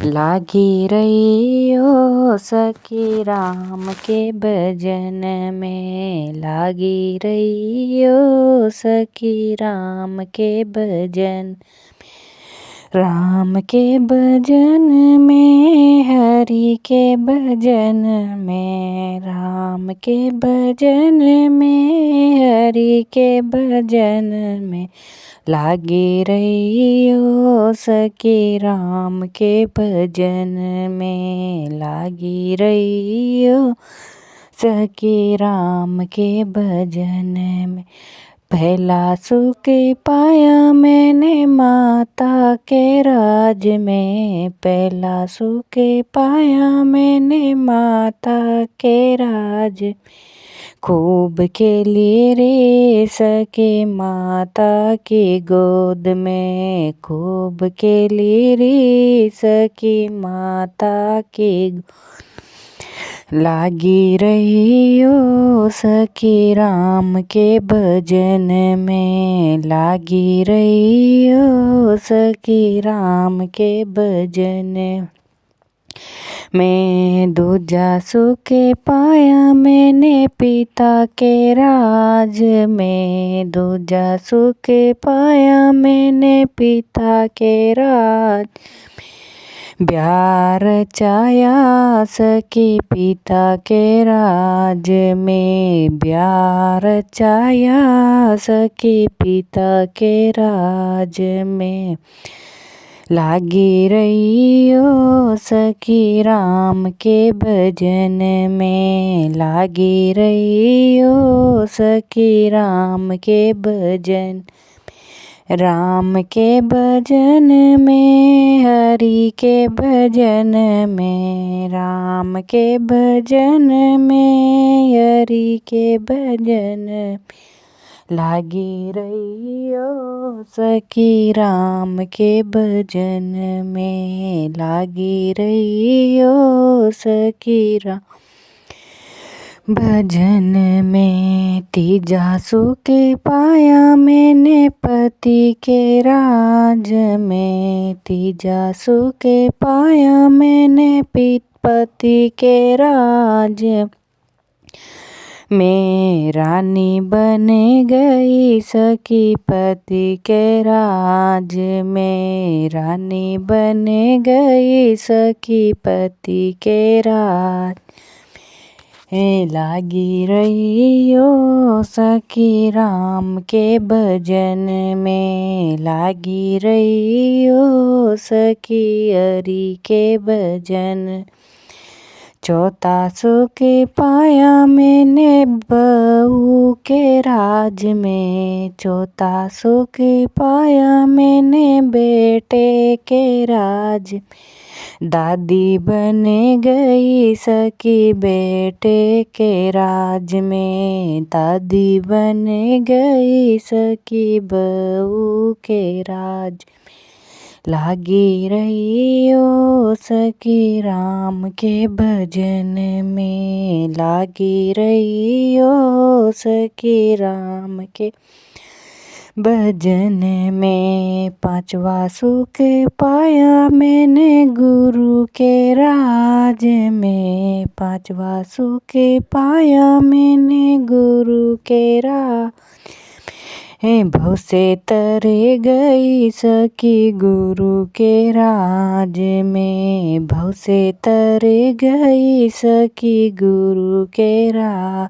लागी रही हो सखी राम के भजन में, लागी रही हो सखी राम के भजन, राम के भजन में, हरि के भजन में, राम के भजन में, हरि के भजन में, लागी रही हो सखी राम के भजन में, लागी रही हो सखी राम के भजन में। पहला सुख पाया मैंने माता के राज में, पहला सुख पाया मैंने माता के राज, खूब खेली रे सखी माता की गोद में, खूब खेली रे सखी माता की, लागी रही हो सखी राम के भजन में, लागी रही हो सखी राम के भजन में। दूजा सुख पाया मैंने पिता के राज में, दूजा सुख पाया मैंने पिता के राज, ब्याह रचाया सखी पिता के राज में, ब्याह रचाया सखी पिता के राज में, लागी रही हो सखी राम के भजन में, लागी रही हो सखी राम के भजन, राम के भजन में, हरि के भजन में, राम के भजन में, हरि के भजन में, लागी रही हो सखी राम के भजन में, लागी रही हो सखी राम भजन में। तीजा सुख पाया मैंने पति के राज में, तीजा सुख पाया मैंने पति के राज में, रानी बन गई सखी पति के राज में, रानी बन गई सखी पति के राज में, लागी रही हो सखी राम के भजन में, लागी रही हो सखी हरि के भजन। चौथा सुख पाया मैंने बहू के राज में, चौथा सुख पाया मैंने बेटे के राज, दादी बन गई सखी बेटे के राज में, दादी बन गई सखी बहू के राज, लागी रही हो सखी राम के भजन में, लागी रही हो सखी राम के भजन में। पांचवा सुख पाया मैंने गुरु के राज में, पांचवा सुख पाया मैंने गुरु के राज, भव से तर गई सखी गुरु के राज में, भव से तर गई सखी गुरु के राज